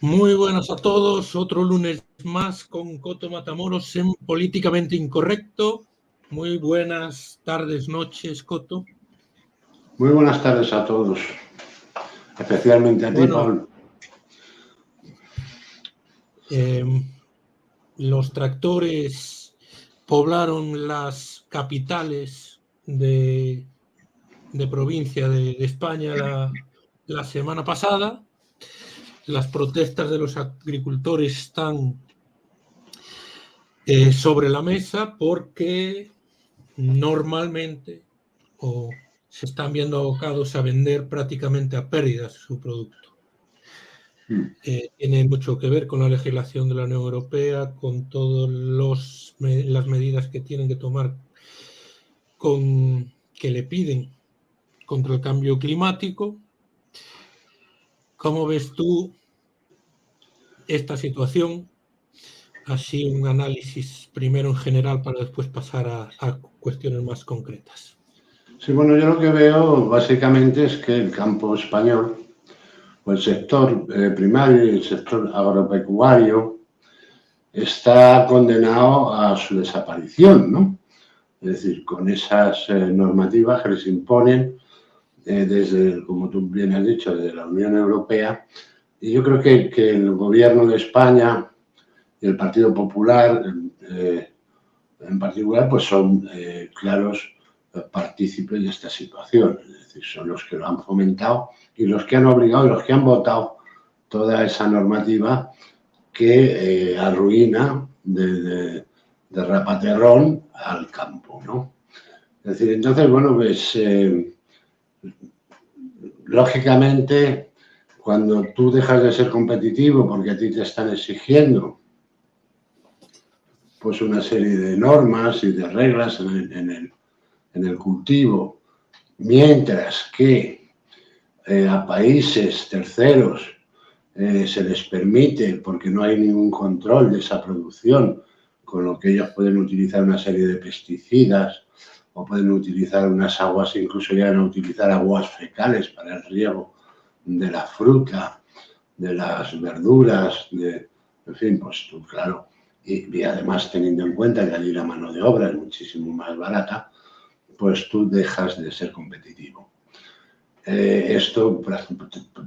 Muy buenas a todos, otro lunes más con Coto Matamoros en Políticamente Incorrecto. Muy buenas tardes, noches, Coto. Muy buenas tardes a todos, especialmente a ti, Pablo. Los tractores poblaron las capitales de provincia de España la semana pasada. Las protestas de los agricultores están sobre la mesa porque normalmente se están viendo abocados a vender prácticamente a pérdidas su producto. Tiene mucho que ver con la legislación de la Unión Europea, con todas las medidas que tienen que tomar que le piden contra el cambio climático. ¿Cómo ves tú esta situación? Así un análisis primero en general para después pasar a cuestiones más concretas. Sí, bueno, yo lo que veo básicamente es que el campo español, o el sector primario y el sector agropecuario, está condenado a su desaparición, ¿no? Es decir, con esas normativas que les imponen desde, como tú bien has dicho, desde la Unión Europea. Y yo creo que el gobierno de España y el Partido Popular, en particular, pues son claros partícipes de esta situación. Es decir, son los que lo han fomentado y los que han obligado y los que han votado toda esa normativa que arruina de rapaterrón al campo, ¿no? Es decir, entonces, bueno, pues lógicamente, cuando tú dejas de ser competitivo porque a ti te están exigiendo pues una serie de normas y de reglas en el cultivo, mientras que a países terceros se les permite, porque no hay ningún control de esa producción, con lo que ellos pueden utilizar una serie de pesticidas o pueden utilizar unas aguas, incluso llegan a utilizar aguas fecales para el riego de la fruta, de las verduras, en fin, pues tú, claro, y además teniendo en cuenta que allí la mano de obra es muchísimo más barata, pues tú dejas de ser competitivo. Esto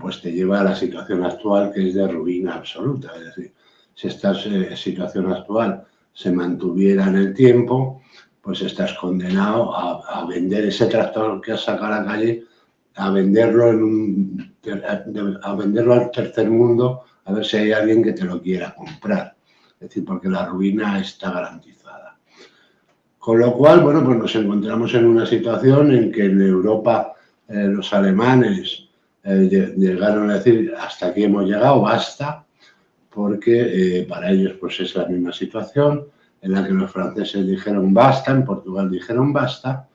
pues te lleva a la situación actual, que es de ruina absoluta. Es decir, si esta situación actual se mantuviera en el tiempo, pues estás condenado a vender ese tractor que has sacado a la calle, a venderlo a venderlo al tercer mundo, a ver si hay alguien que te lo quiera comprar. Es decir, porque la ruina está garantizada. Con lo cual, bueno, pues nos encontramos en una situación en que en Europa los alemanes llegaron a decir hasta aquí hemos llegado, basta, porque para ellos pues es la misma situación en la que los franceses dijeron basta, en Portugal dijeron basta,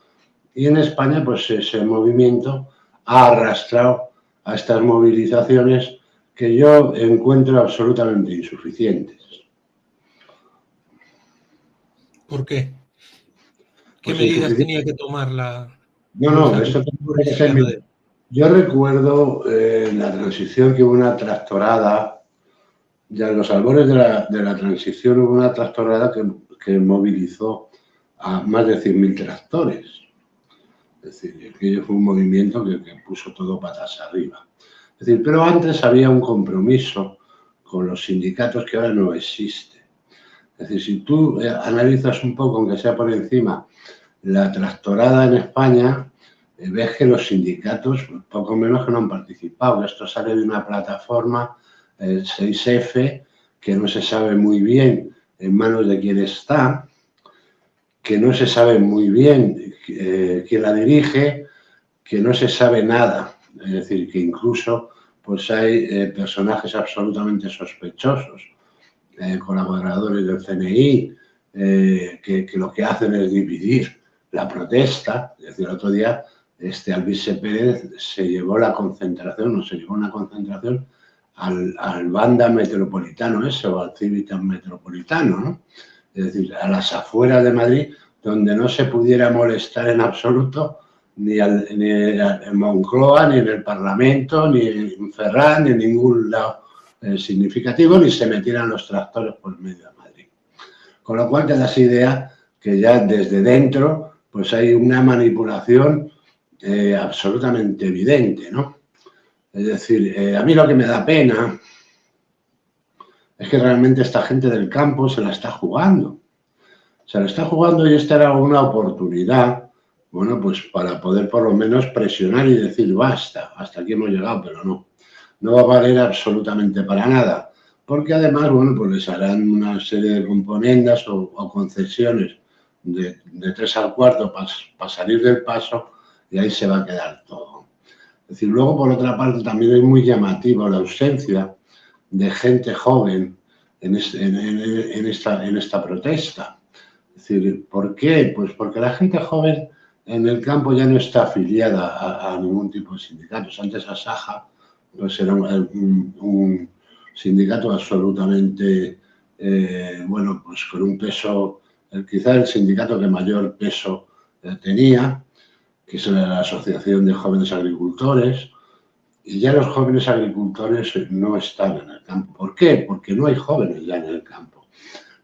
y en España pues ese movimiento ha arrastrado a estas movilizaciones que yo encuentro absolutamente insuficientes. ¿Por qué? ¿Qué medidas tenía que tomar la... No, eso tiene que ser... Yo recuerdo la transición que hubo una tractorada, ya en los albores de la transición hubo una tractorada que movilizó a más de 100.000 tractores. Es decir, aquello fue un movimiento que puso todo patas arriba. Es decir, pero antes había un compromiso con los sindicatos que ahora no existe. Es decir, si tú analizas un poco, aunque sea por encima, la tractorada en España, ves que los sindicatos poco menos que no han participado. Esto sale de una plataforma, el 6F, que no se sabe muy bien en manos de quién está, que no se sabe muy bien quién la dirige, que no se sabe nada. Es decir, que incluso pues hay personajes absolutamente sospechosos, colaboradores del CNI, que lo que hacen es dividir la protesta. Es decir, el otro día Alvise Pérez se llevó la concentración, una concentración al Banda Metropolitano ese, o al Civitas Metropolitano, ¿no? Es decir, a las afueras de Madrid, donde no se pudiera molestar en absoluto ni en Moncloa, ni en el Parlamento, ni en Ferran, ni en ningún lado significativo, ni se metieran los tractores por medio de Madrid. Con lo cual te das idea que ya desde dentro pues hay una manipulación absolutamente evidente, ¿no? Es decir, a mí lo que me da pena es que realmente esta gente del campo se la está jugando. Se la está jugando y esta era una oportunidad, bueno, pues para poder por lo menos presionar y decir basta, hasta aquí hemos llegado, pero no. No va a valer absolutamente para nada, porque además, bueno, pues les harán una serie de componendas o concesiones de 3 al cuarto para salir del paso y ahí se va a quedar todo. Es decir, luego por otra parte también es muy llamativo la ausencia de gente joven en esta protesta. Es decir, ¿por qué? Pues porque la gente joven en el campo ya no está afiliada a ningún tipo de sindicatos. Antes Asaja pues era un sindicato absolutamente, bueno, pues con un peso, quizá el sindicato que mayor peso tenía, que es la Asociación de Jóvenes Agricultores, y ya los jóvenes agricultores no están en el campo. ¿Por qué? Porque no hay jóvenes ya en el campo.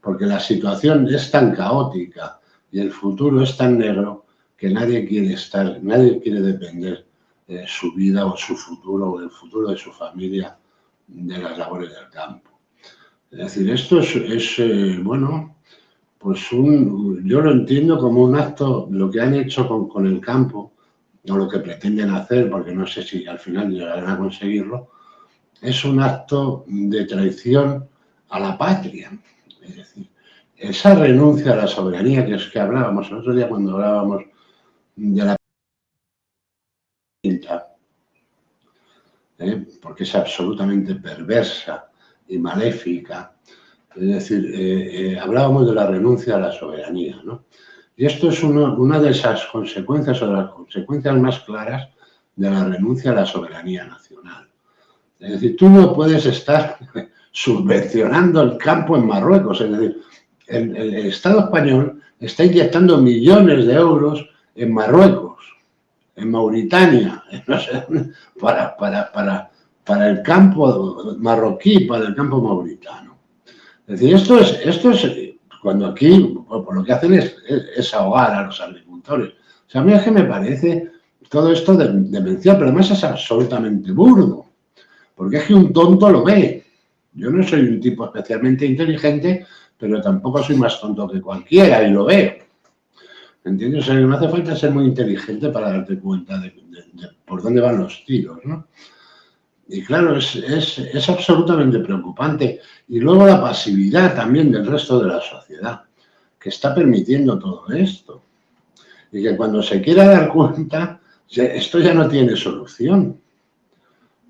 Porque la situación es tan caótica y el futuro es tan negro que nadie quiere depender de su vida o su futuro o el futuro de su familia de las labores del campo. Es decir, esto es bueno, pues yo lo entiendo como un acto, lo que han hecho con el campo, o lo que pretenden hacer, porque no sé si al final llegarán a conseguirlo, es un acto de traición a la patria. Es decir, esa renuncia a la soberanía que hablábamos el otro día cuando hablábamos de la pinta, porque es absolutamente perversa y maléfica. Es decir, hablábamos de la renuncia a la soberanía, ¿no? Y esto es una de esas consecuencias o de las consecuencias más claras de la renuncia a la soberanía nacional. Es decir, tú no puedes estar subvencionando el campo en Marruecos. Es decir, el Estado español está inyectando millones de euros en Marruecos, en Mauritania, no sé, para el campo marroquí, para el campo mauritano. Es decir, esto es cuando aquí, por lo que hacen es ahogar a los agricultores. O sea, a mí es que me parece todo esto demencial, pero además es absolutamente burdo, porque es que un tonto lo ve. Yo no soy un tipo especialmente inteligente, pero tampoco soy más tonto que cualquiera y lo veo. ¿Entiendes? O sea, no hace falta ser muy inteligente para darte cuenta de por dónde van los tiros, ¿no? Y claro, es absolutamente preocupante. Y luego la pasividad también del resto de la sociedad, que está permitiendo todo esto. Y que cuando se quiera dar cuenta, esto ya no tiene solución.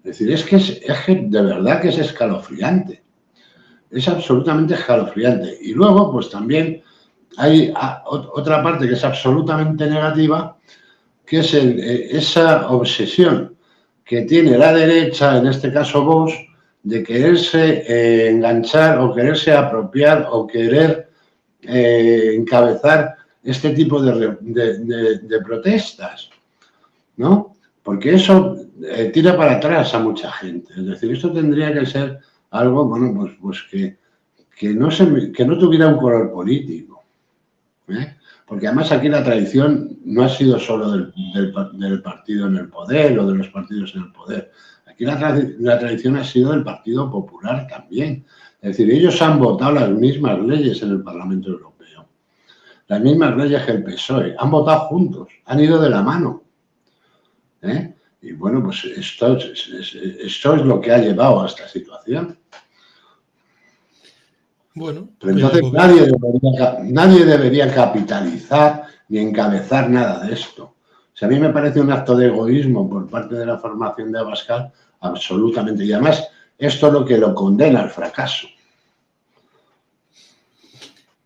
Es decir, es que de verdad que es escalofriante. Es absolutamente escalofriante. Y luego, pues también hay otra parte que es absolutamente negativa, que es esa obsesión que tiene la derecha, en este caso Vox, de quererse enganchar o quererse apropiar o querer encabezar este tipo de protestas, ¿no? Porque eso tira para atrás a mucha gente. Es decir, esto tendría que ser algo, bueno, pues que no tuviera un color político, ¿eh? Porque además aquí la tradición no ha sido solo del partido en el poder o de los partidos en el poder. Aquí la tradición ha sido del Partido Popular también. Es decir, ellos han votado las mismas leyes en el Parlamento Europeo. Las mismas leyes que el PSOE. Han votado juntos, han ido de la mano. Y bueno, pues esto es lo que ha llevado a esta situación. Bueno, pero entonces nadie debería capitalizar ni encabezar nada de esto. O sea, a mí me parece un acto de egoísmo por parte de la formación de Abascal absolutamente. Y además, esto es lo que lo condena al fracaso.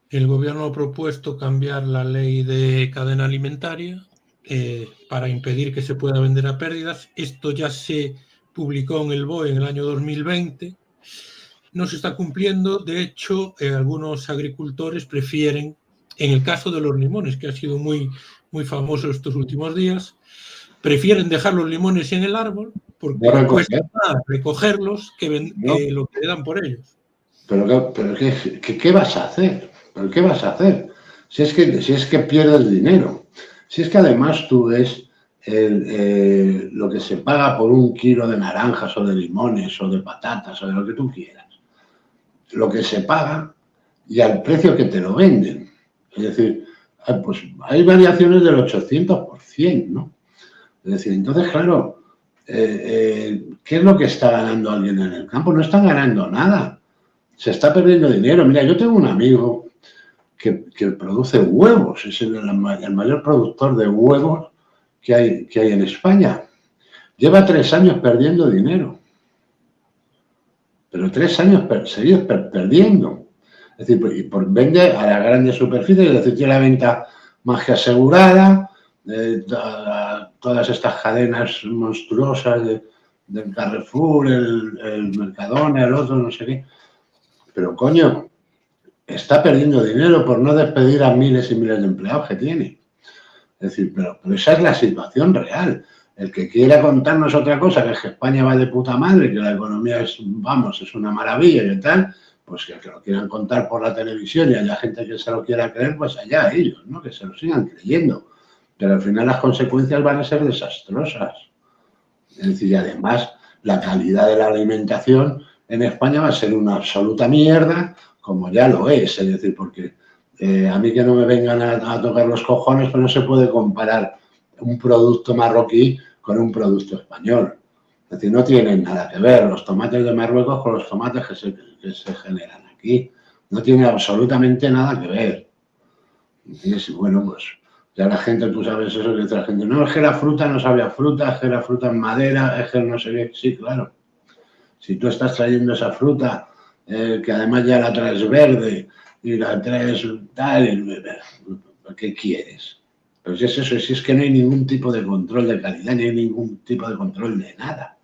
El gobierno ha propuesto cambiar la ley de cadena alimentaria para impedir que se pueda vender a pérdidas. Esto ya se publicó en el BOE en el año 2020. No se está cumpliendo. De hecho, algunos agricultores prefieren, en el caso de los limones, que ha sido muy, muy famoso estos últimos días, prefieren dejar los limones en el árbol porque No cuesta recoger. más recogerlos No. que lo que le dan por ellos. Pero ¿qué vas a hacer? ¿Pero qué vas a hacer? Si es que pierdes dinero. Si es que además tú ves lo que se paga por un kilo de naranjas o de limones o de patatas o de lo que tú quieras. Lo que se paga y al precio que te lo venden. Es decir, pues hay variaciones del 800%, ¿no? Es decir, entonces, claro, ¿qué es lo que está ganando alguien en el campo? No están ganando nada. Se está perdiendo dinero. Mira, yo tengo un amigo que produce huevos, es el mayor productor de huevos que hay en España. Lleva 3 años perdiendo dinero. Pero 3 años seguidos perdiendo. Es decir, vende a las grandes superficies, es decir, tiene la venta más que asegurada, todas estas cadenas monstruosas del Carrefour, el Mercadona, el otro, no sé qué. Pero, coño, está perdiendo dinero por no despedir a miles y miles de empleados que tiene. Es decir, pero esa es la situación real. El que quiera contarnos otra cosa, que es que España va de puta madre, que la economía es, vamos, es una maravilla y tal, pues que lo quieran contar por la televisión y haya gente que se lo quiera creer, pues allá ellos, ¿no? Que se lo sigan creyendo. Pero al final las consecuencias van a ser desastrosas. Es decir, y además la calidad de la alimentación en España va a ser una absoluta mierda, como ya lo es decir, porque a mí que no me vengan a tocar los cojones, pero no se puede comparar un producto marroquí con un producto español. Es decir, no tienen nada que ver los tomates de Marruecos con los tomates que se generan aquí. No tiene absolutamente nada que ver. Y bueno, pues ya la gente, tú sabes eso, que la gente, no, es que la fruta no sabe a fruta, es que la fruta es madera, es que no sé qué. Sí, claro. Si tú estás trayendo esa fruta, que además ya la traes verde y la traes tal, ¿qué quieres? Pues es eso, si es que no hay ningún tipo de control de calidad, ni hay ningún tipo de control de nada.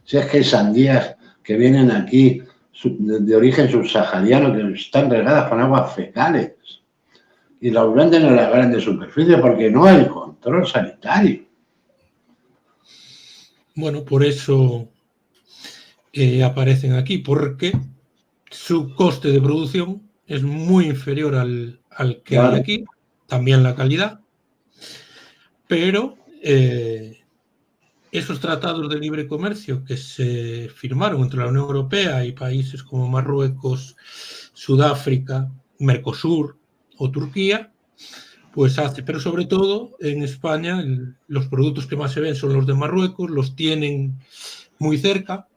Si es que hay sandías que vienen aquí de origen subsahariano que están regadas con aguas fecales y las venden en la grande superficie porque no hay control sanitario. Bueno, por eso aparecen aquí, porque su coste de producción es muy inferior al que hay aquí, también la calidad, pero esos tratados de libre comercio que se firmaron entre la Unión Europea y países como Marruecos, Sudáfrica, Mercosur o Turquía, pues hace, pero sobre todo en España los productos que más se ven son los de Marruecos, los tienen muy cerca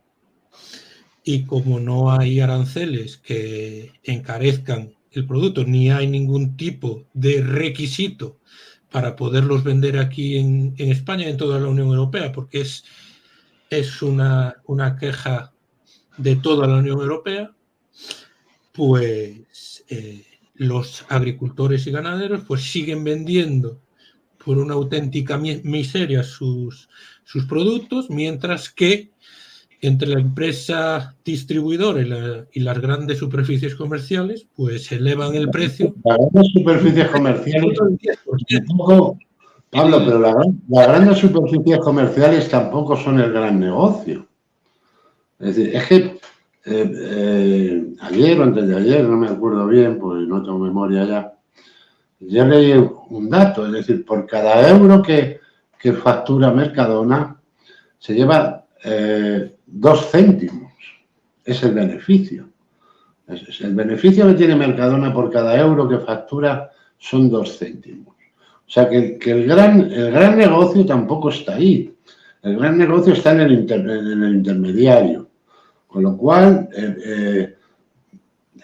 y como no hay aranceles que encarezcan el producto, ni hay ningún tipo de requisito para poderlos vender aquí en España, en toda la Unión Europea, porque es una queja de toda la Unión Europea, pues los agricultores y ganaderos pues siguen vendiendo por una auténtica miseria sus productos, mientras que entre la empresa distribuidora y las grandes superficies comerciales, pues elevan el precio. Las grandes superficies comerciales tampoco, Pablo, pero las grandes superficies comerciales tampoco son el gran negocio. Es decir, es que ayer o antes de ayer, no me acuerdo bien, pues no tengo memoria ya, yo leí un dato, es decir, por cada euro que factura Mercadona, se lleva 2 céntimos. Es el beneficio. El beneficio que tiene Mercadona por cada euro que factura son 2 céntimos. O sea que el gran negocio tampoco está ahí. El gran negocio está en el intermediario. Con lo cual,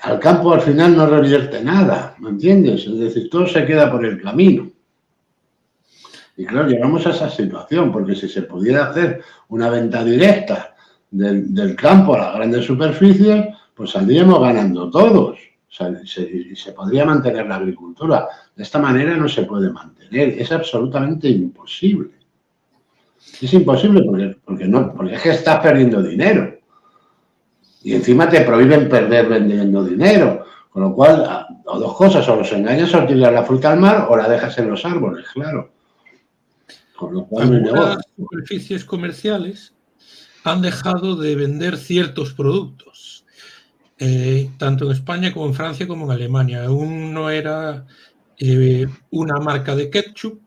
al campo al final no revierte nada, ¿me entiendes? Es decir, todo se queda por el camino. Y claro, llegamos a esa situación, porque si se pudiera hacer una venta directa del campo a las grandes superficies, pues saldríamos ganando todos. O sea, y se podría mantener la agricultura. De esta manera no se puede mantener. Es absolutamente imposible. Es imposible porque es que estás perdiendo dinero. Y encima te prohíben perder vendiendo dinero. Con lo cual, o 2 cosas, o los engañas o tiras la fruta al mar o la dejas en los árboles, claro. Con lo cual no hay negocio. Algunas superficies comerciales han dejado de vender ciertos productos, tanto en España como en Francia como en Alemania. Aún no era una marca de ketchup,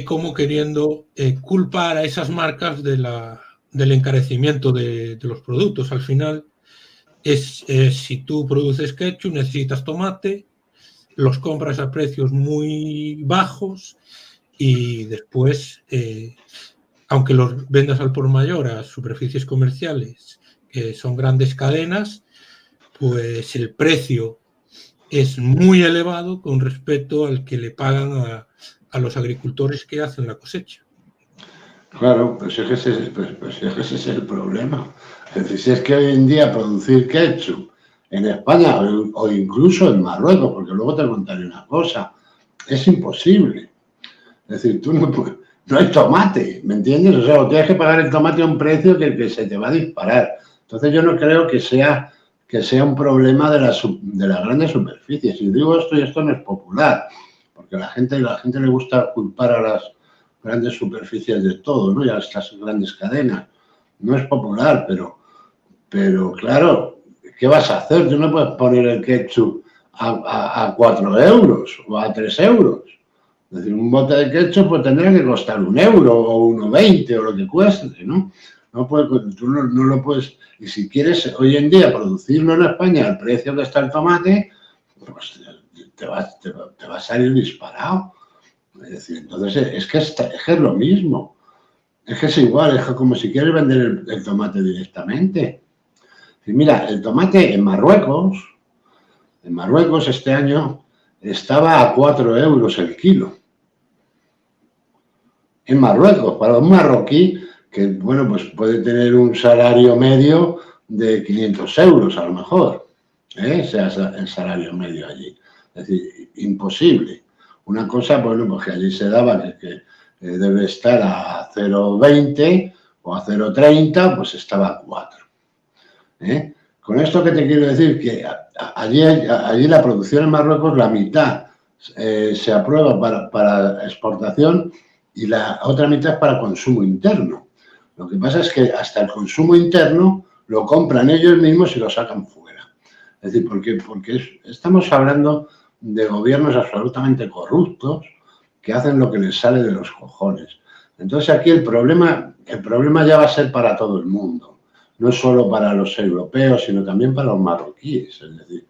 como queriendo culpar a esas marcas del encarecimiento de los productos. Al final, si tú produces ketchup, necesitas tomate, los compras a precios muy bajos y después, aunque los vendas al por mayor a superficies comerciales, que son grandes cadenas, pues el precio es muy elevado con respecto al que le pagan a los agricultores que hacen la cosecha. Claro, pues es que ese es el problema. Es decir, si es que hoy en día producir ketchup en España o incluso en Marruecos, porque luego te contaré una cosa, es imposible. Es decir, no hay tomate, ¿me entiendes? O sea, tienes que pagar el tomate a un precio que se te va a disparar. Entonces yo no creo que sea un problema de las grandes superficies. Y digo esto, y esto no es popular, porque a la gente le gusta culpar a las grandes superficies de todo, ¿no? Y a estas grandes cadenas. No es popular, pero claro, ¿qué vas a hacer? Tú no puedes poner el ketchup a 4 euros o a 3 euros. Es decir, un bote de ketchup pues tendría que costar 1 euro o 1,20 o lo que cueste, ¿no? Tú no lo puedes. Y si quieres hoy en día producirlo en España al precio que está el tomate, pues te va a salir disparado. Es decir, entonces es que es lo mismo. Es que es igual, es como si quieres vender el tomate directamente. Y mira, el tomate en Marruecos este año estaba a 4 euros el kilo. En Marruecos, para un marroquí que, bueno, pues puede tener un salario medio de 500 euros a lo mejor, sea el salario medio allí. Es decir, imposible. Una cosa, bueno, pues que allí se daba que debe estar a 0,20 o a 0,30, pues estaba a 4. Con esto que te quiero decir, que allí la producción en Marruecos, la mitad se aprueba para exportación y la otra mitad es para consumo interno. Lo que pasa es que hasta el consumo interno lo compran ellos mismos y lo sacan fuera. Es decir, porque estamos hablando de gobiernos absolutamente corruptos que hacen lo que les sale de los cojones. Entonces aquí el problema ya va a ser para todo el mundo. No solo para los europeos, sino también para los marroquíes. Es decir,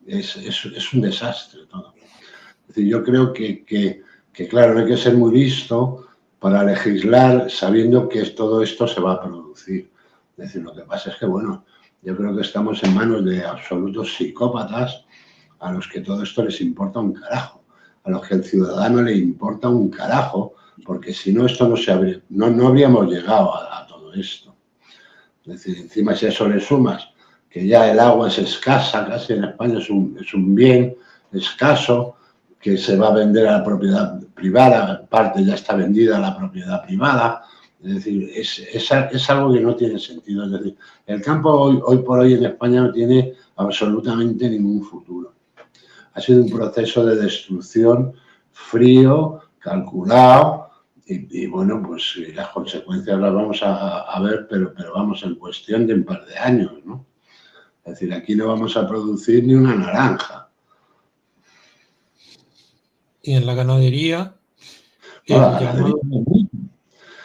es un desastre todo. Es decir, yo creo que claro, no hay que ser muy listo para legislar sabiendo que todo esto se va a producir. Es decir, lo que pasa es que, bueno, yo creo que estamos en manos de absolutos psicópatas a los que todo esto les importa un carajo, a los que el ciudadano le importa un carajo, porque si no, esto no habríamos llegado a todo esto. Es decir, encima si a eso le sumas que ya el agua es escasa, casi en España es un bien escaso, que se va a vender a la propiedad privada, parte ya está vendida a la propiedad privada. Es decir, es algo que no tiene sentido. Es decir, el campo hoy por hoy en España no tiene absolutamente ningún futuro. Ha sido un proceso de destrucción frío, calculado, y bueno, pues las consecuencias las vamos a ver, pero vamos, en cuestión de un par de años, ¿no? Es decir, aquí no vamos a producir ni una naranja. Y en la ganadería,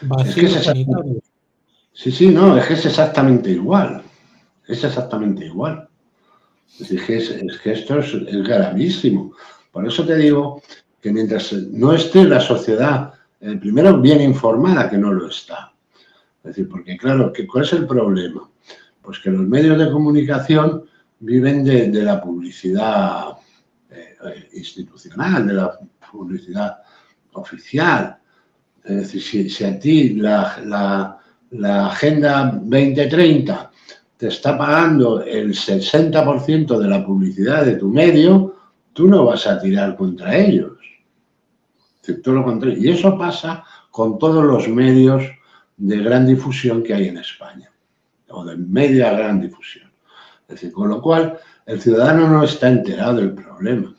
vacío sanitario. Sí, no, es que es exactamente igual. Es exactamente igual. Es decir, es que esto es gravísimo. Por eso te digo que mientras no esté la sociedad, primero bien informada, que no lo está. Es decir, porque claro, ¿cuál es el problema? Pues que los medios de comunicación viven de la publicidad institucional, de la publicidad oficial. Es decir, si a ti la Agenda 2030 te está pagando el 60% de la publicidad de tu medio, tú no vas a tirar contra ellos. Todo lo contrario. Y eso pasa con todos los medios de gran difusión que hay en España, o de media gran difusión. Es decir, con lo cual, el ciudadano no está enterado del problema.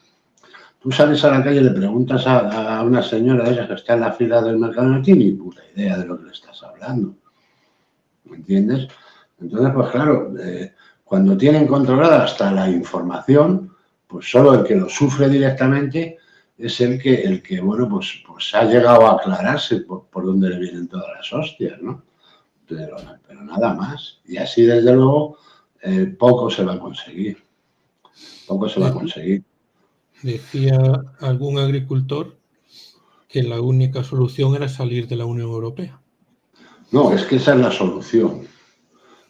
Tú sales a la calle y le preguntas a una señora de esas que está en la fila del mercado, no tiene ni puta idea de lo que le estás hablando. ¿me entiendes? Entonces, pues claro, cuando tienen controlada hasta la información, pues solo el que lo sufre directamente es el que bueno, pues ha llegado a aclararse por dónde le vienen todas las hostias, ¿no? Pero nada más. Y así, desde luego, poco se va a conseguir. Poco se va a conseguir. Decía algún agricultor que la única solución era salir de la Unión Europea. No, es que esa es la solución.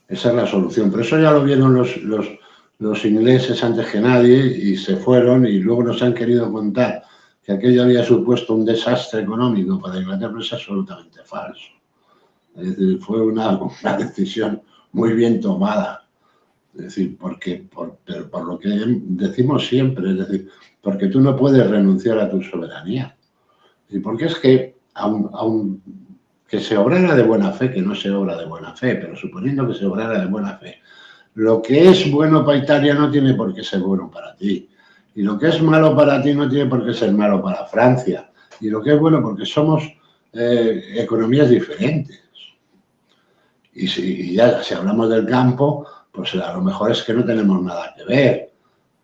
Esa es la solución. Pero eso ya lo vieron los ingleses antes que nadie y se fueron, y luego nos han querido contar que aquello había supuesto un desastre económico para Inglaterra, pero es absolutamente falso. Es decir, fue una decisión muy bien tomada. Es decir, por lo que decimos siempre, es decir, porque tú no puedes renunciar a tu soberanía. Y porque es que, aun que se obrara de buena fe, que no se obra de buena fe, pero suponiendo que se obrara de buena fe, lo que es bueno para Italia no tiene por qué ser bueno para ti. Y lo que es malo para ti no tiene por qué ser malo para Francia. Y lo que es bueno, porque somos economías diferentes. Y si hablamos del campo, pues a lo mejor es que no tenemos nada que ver.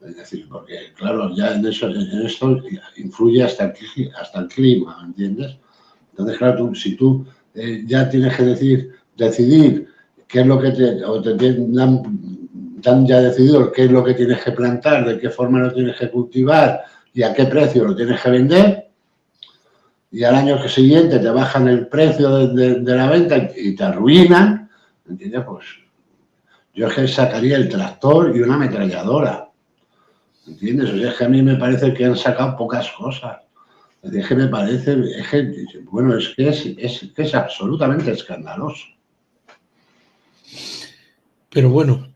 Es decir, porque claro, ya en esto influye hasta el clima, ¿me entiendes? Entonces, claro, si tú ya tienes que decidir qué es lo que dan ya decidido qué es lo que tienes que plantar, de qué forma lo tienes que cultivar y a qué precio lo tienes que vender, y al año siguiente te bajan el precio de la venta y te arruinan, ¿entiendes? Pues yo es que sacaría el tractor y una ametralladora, ¿entiendes? O sea, es que a mí me parece que han sacado pocas cosas. Es que me parece, bueno, es que es absolutamente escandaloso. Pero bueno,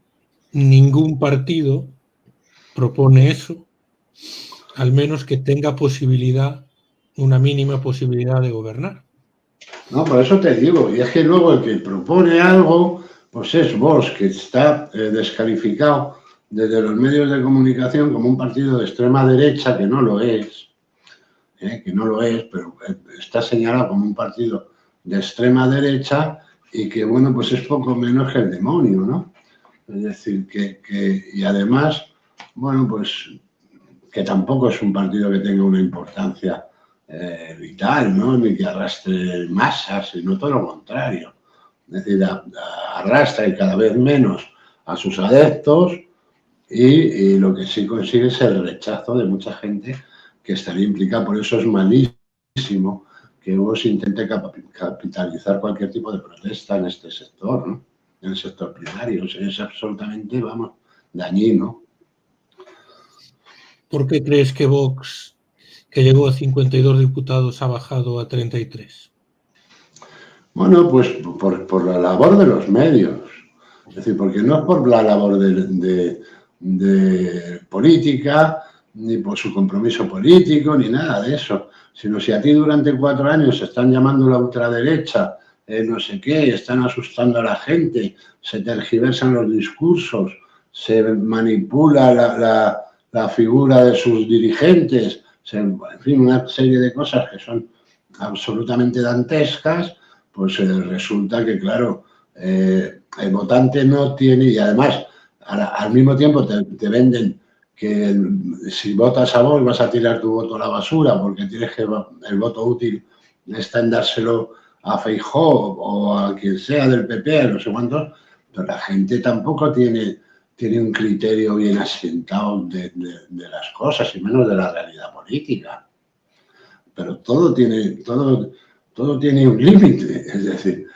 ningún partido propone eso, al menos que tenga una mínima posibilidad de gobernar. No, por eso te digo, y es que luego el que propone algo, pues es Vox, que está descalificado desde los medios de comunicación como un partido de extrema derecha, que no lo es, pero está señalado como un partido de extrema derecha y que, bueno, pues es poco menos que el demonio, ¿no? Es decir, y además, bueno, pues que tampoco es un partido que tenga una importancia vital, ¿no? Ni que arrastre masas, sino todo lo contrario. Es decir, arrastra y cada vez menos a sus adeptos y lo que sí consigue es el rechazo de mucha gente que estaría implicada. Por eso es malísimo que Vox intente capitalizar cualquier tipo de protesta en este sector, ¿no? En el sector primario. O sea, es absolutamente, vamos, dañino. ¿Por qué crees que Vox, que llegó a 52 diputados, ha bajado a 33? Bueno, pues por la labor de los medios. Es decir, porque no es por la labor de política, ni por su compromiso político, ni nada de eso, sino si a ti durante 4 años se están llamando la ultraderecha, no sé qué, están asustando a la gente, se tergiversan los discursos, se manipula la figura de sus dirigentes, en fin, una serie de cosas que son absolutamente dantescas, pues resulta que, claro, el votante no tiene, y además al mismo tiempo te venden que si votas a Vox vas a tirar tu voto a la basura porque tienes que el voto útil está en dárselo a Feijóo o a quien sea del PP, no sé cuántos, pero la gente tampoco tiene un criterio bien asentado de las cosas y menos de la realidad política. Pero todo tiene un límite, es decir,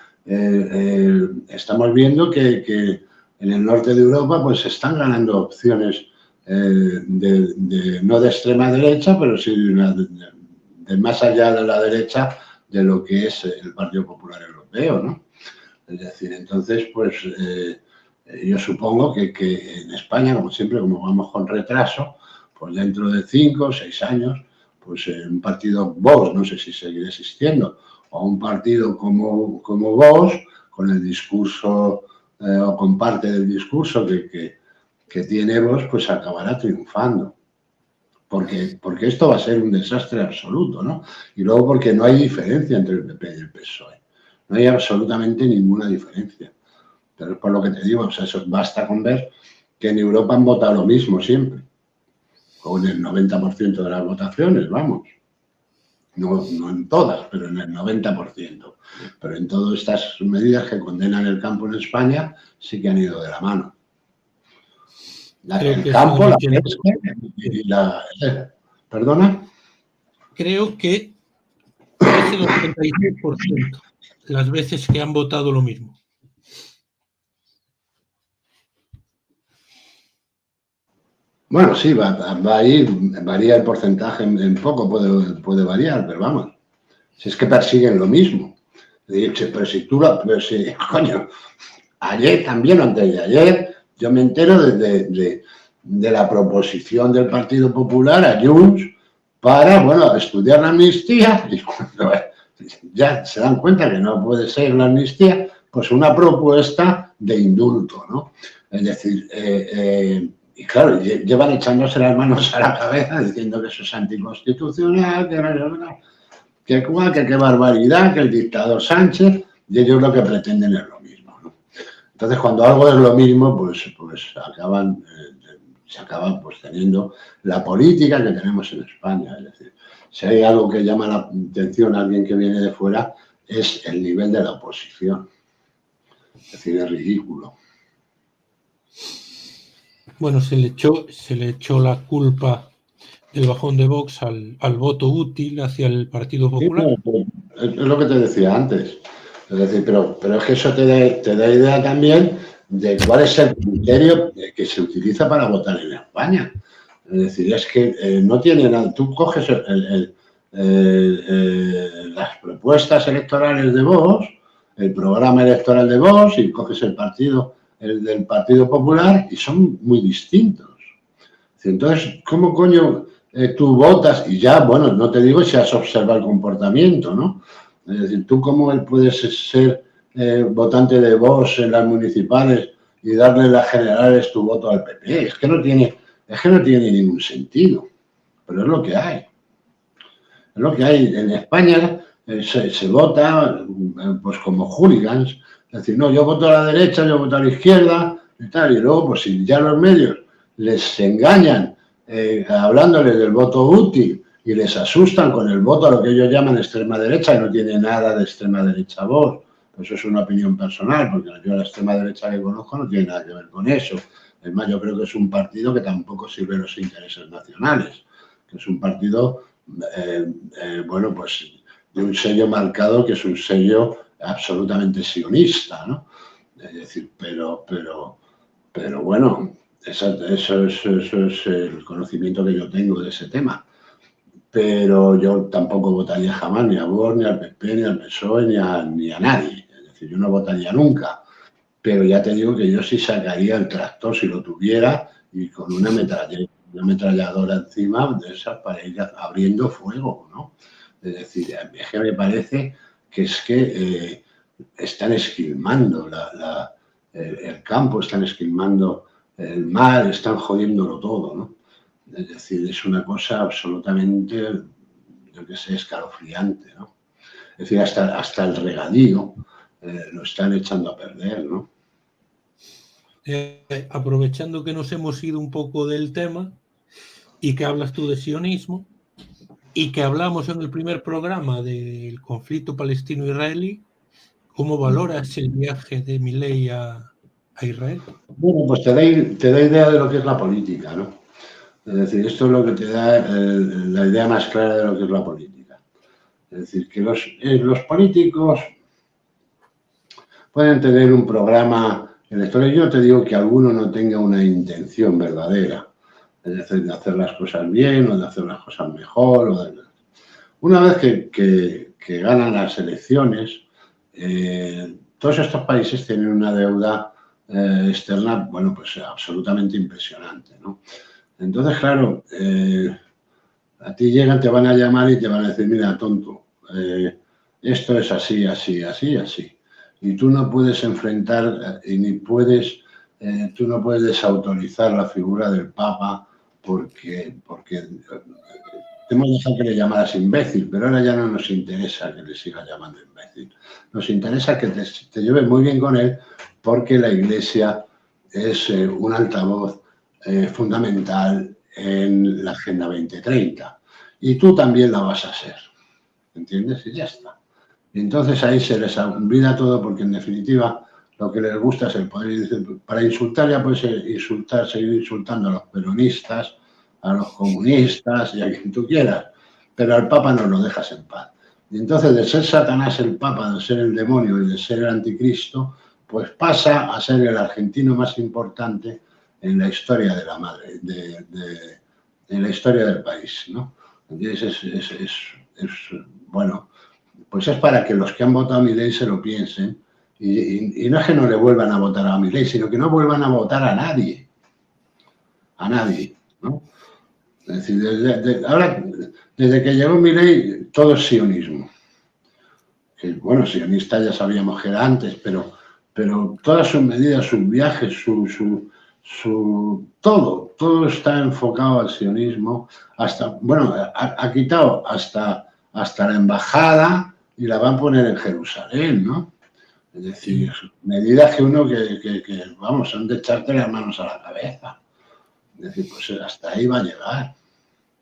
estamos viendo que en el norte de Europa pues están ganando opciones no de extrema derecha, pero sí de más allá de la derecha de lo que es el Partido Popular Europeo, ¿no? Es decir, entonces, pues yo supongo que en España, como siempre, como vamos con retraso, pues dentro de 5 o 6 años, pues un partido Vox, no sé si seguirá existiendo, o un partido como Vox, con el discurso o con parte del discurso que tiene Vox, pues acabará triunfando. Porque esto va a ser un desastre absoluto, ¿no? Y luego porque no hay diferencia entre el PP y el PSOE. No hay absolutamente ninguna diferencia. Pero es por lo que te digo, o sea, eso basta con ver que en Europa han votado lo mismo siempre, con el 90% de las votaciones, vamos. No en todas, pero en el 90%. Pero en todas estas medidas que condenan el campo en España sí que han ido de la mano. El campo, la pesca y la... ¿Perdona? Creo que es el 86% las veces que han votado lo mismo. Bueno, sí, va a ir, varía el porcentaje en poco, puede variar, pero vamos, si es que persiguen lo mismo. Pero si tú, coño, ayer también, antes de ayer, yo me entero de la proposición del Partido Popular a Junts para, bueno, estudiar la amnistía, y cuando ya se dan cuenta que no puede ser la amnistía, pues una propuesta de indulto, ¿no? Es decir, y claro, llevan echándose las manos a la cabeza diciendo que eso es anticonstitucional, que qué barbaridad, que el dictador Sánchez, y ellos lo que pretenden es lo mismo, ¿no? Entonces, cuando algo es lo mismo, pues se acaba pues teniendo la política que tenemos en España. Es decir, si hay algo que llama la atención a alguien que viene de fuera, es el nivel de la oposición. Es decir, es ridículo. Bueno, se le echó la culpa del bajón de Vox al voto útil hacia el Partido Popular. Sí, es lo que te decía antes. Es decir, pero es que eso te da idea también de cuál es el criterio que se utiliza para votar en España. Es decir, es que no tiene nada. Tú coges las propuestas electorales de Vox, el programa electoral de Vox, y coges el del Partido Popular, y son muy distintos. Entonces, ¿cómo coño tú votas? Y ya, bueno, no te digo si has observado el comportamiento, ¿no? Es decir, ¿tú cómo puedes ser votante de Vox en las municipales y darle en las generales tu voto al PP? Es que no tiene ningún sentido, pero es lo que hay. Es lo que hay. En España se vota pues como hooligans. Es decir, no, yo voto a la derecha, yo voto a la izquierda y tal. Y luego, pues si ya los medios les engañan hablándoles del voto útil y les asustan con el voto a lo que ellos llaman extrema derecha, y no tiene nada de extrema derecha Vox. Pues eso es una opinión personal, porque yo la extrema derecha que conozco no tiene nada que ver con eso. Es más, yo creo que es un partido que tampoco sirve a los intereses nacionales, que es un partido, bueno, pues de un sello marcado, que es un sello absolutamente sionista, ¿no? Es decir, pero bueno, eso es el conocimiento que yo tengo de ese tema. Pero yo tampoco votaría jamás ni a Vox, ni al PP, ni al PSOE, ni a nadie. Es decir, yo no votaría nunca. Pero ya te digo que yo sí sacaría el tractor si lo tuviera y con una ametralladora encima de esas para ir abriendo fuego, ¿no? Es decir, es que me parece que están esquilmando el campo, están esquilmando el mar, están jodiéndolo todo, ¿no? Es decir, es una cosa absolutamente, yo qué sé, escalofriante, ¿no? Es decir, hasta el regadío lo están echando a perder, ¿no? Aprovechando que nos hemos ido un poco del tema y que hablas tú de sionismo y que hablamos en el primer programa del conflicto palestino-israelí, ¿cómo valoras el viaje de Milei a Israel? Bueno, pues te da idea de lo que es la política, ¿no? Es decir, esto es lo que te da la idea más clara de lo que es la política. Es decir, que los políticos pueden tener un programa electoral. Yo no te digo que alguno no tenga una intención verdadera, es decir, de hacer las cosas bien o de hacer las cosas mejor. Una vez que ganan las elecciones, todos estos países tienen una deuda externa, bueno, pues absolutamente impresionante, ¿no? Entonces, claro, a ti llegan, te van a llamar y te van a decir, mira, tonto, esto es así, así, así, así. Y tú no puedes enfrentar tú no puedes desautorizar la figura del Papa porque te hemos dejado que le llamaras imbécil, pero ahora ya no nos interesa que le sigas llamando imbécil. Nos interesa que te lleves muy bien con él porque la Iglesia es un altavoz fundamental en la Agenda 2030. Y tú también la vas a ser, ¿entiendes? Y ya está. Y entonces ahí se les olvida todo, porque en definitiva lo que les gusta es el poder. Y dice, para insultar ya puedes insultar, seguir insultando a los peronistas, a los comunistas y a quien tú quieras, pero al Papa no lo dejas en paz. Y entonces de ser Satanás el Papa, de ser el demonio y de ser el anticristo, pues pasa a ser el argentino más importante en la historia de la madre, en la historia del país, ¿no? Entonces bueno, pues es para que los que han votado a Milei se lo piensen, y no es que no le vuelvan a votar a Milei, sino que no vuelvan a votar a nadie, ¿no? Es decir, ahora, desde que llegó Milei, todo es sionismo. Que, bueno, sionista ya sabíamos que era antes, pero todas sus medidas, sus viajes, todo está enfocado al sionismo. Hasta, bueno, ha quitado hasta la embajada y la van a poner en Jerusalén, ¿no? Es decir, medidas que uno que vamos, son de echarte las manos a la cabeza. Es decir, pues hasta ahí va a llegar.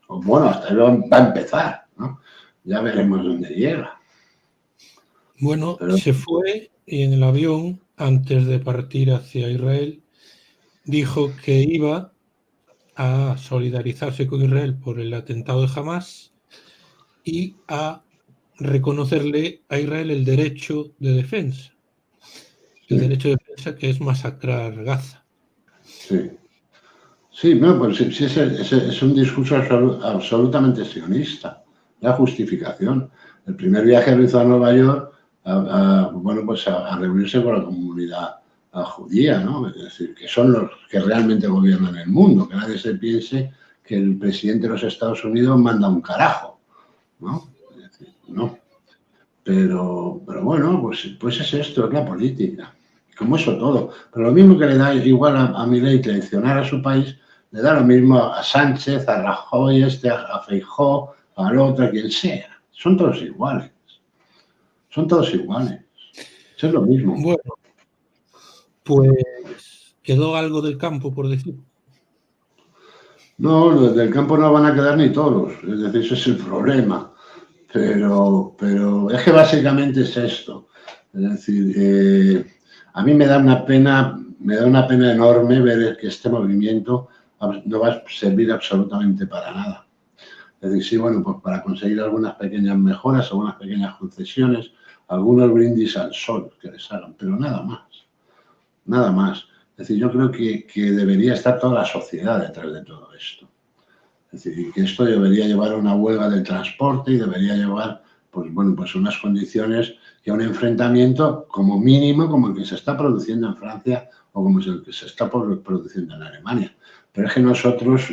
O bueno, hasta ahí va a empezar, ¿no? Ya veremos dónde llega. Bueno, se fue y en el avión, antes de partir hacia Israel, dijo que iba a solidarizarse con Israel por el atentado de Hamas y a reconocerle a Israel el derecho de defensa. El derecho de defensa, que es masacrar Gaza. Sí. Sí, no, pues sí, es un discurso absolutamente sionista, la justificación. El primer viaje lo hizo a Nueva York bueno, pues a reunirse con la comunidad judía, ¿no? Es decir, que son los que realmente gobiernan el mundo, que nadie se piense que el presidente de los Estados Unidos manda un carajo, ¿no? Es decir, no. Pero bueno, pues es esto, es la política. Como eso todo. Pero lo mismo que le da igual a Milei traicionar a su país, le da lo mismo a Sánchez, a Rajoy, a Feijóo, al otro, a quien sea. Son todos iguales. Son todos iguales. Eso es lo mismo. Bueno, pues quedó algo del campo, por decir. No, los del campo no van a quedar ni todos. Es decir, ese es el problema. Pero es que básicamente es esto. Es decir, a mí me da una pena enorme ver que este movimiento no va a servir absolutamente para nada. Es decir, sí, bueno, pues para conseguir algunas pequeñas mejoras, algunas pequeñas concesiones, algunos brindis al sol que les hagan, pero nada más. Nada más. Es decir, yo creo que debería estar toda la sociedad detrás de todo esto. Es decir, que esto debería llevar a una huelga del transporte y debería llevar, pues bueno, pues unas condiciones y a un enfrentamiento como mínimo como el que se está produciendo en Francia o como el que se está produciendo en Alemania. Pero es que nosotros,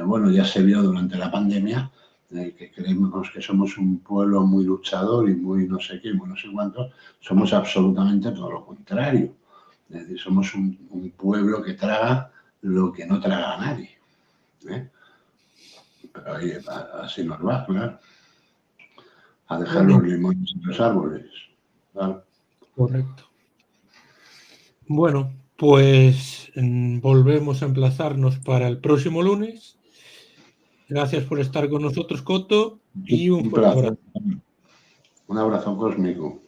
bueno, ya se vio durante la pandemia, que creemos que somos un pueblo muy luchador y muy no sé qué, muy no sé cuántos, somos absolutamente todo lo contrario. Es decir, somos un pueblo que traga lo que no traga a nadie. Pero ahí, así nos va, claro. A dejar los limones en los árboles. ¿Vale? Correcto. Bueno, pues volvemos a emplazarnos para el próximo lunes. Gracias por estar con nosotros, Coto, y un fuerte abrazo. Un abrazo cósmico.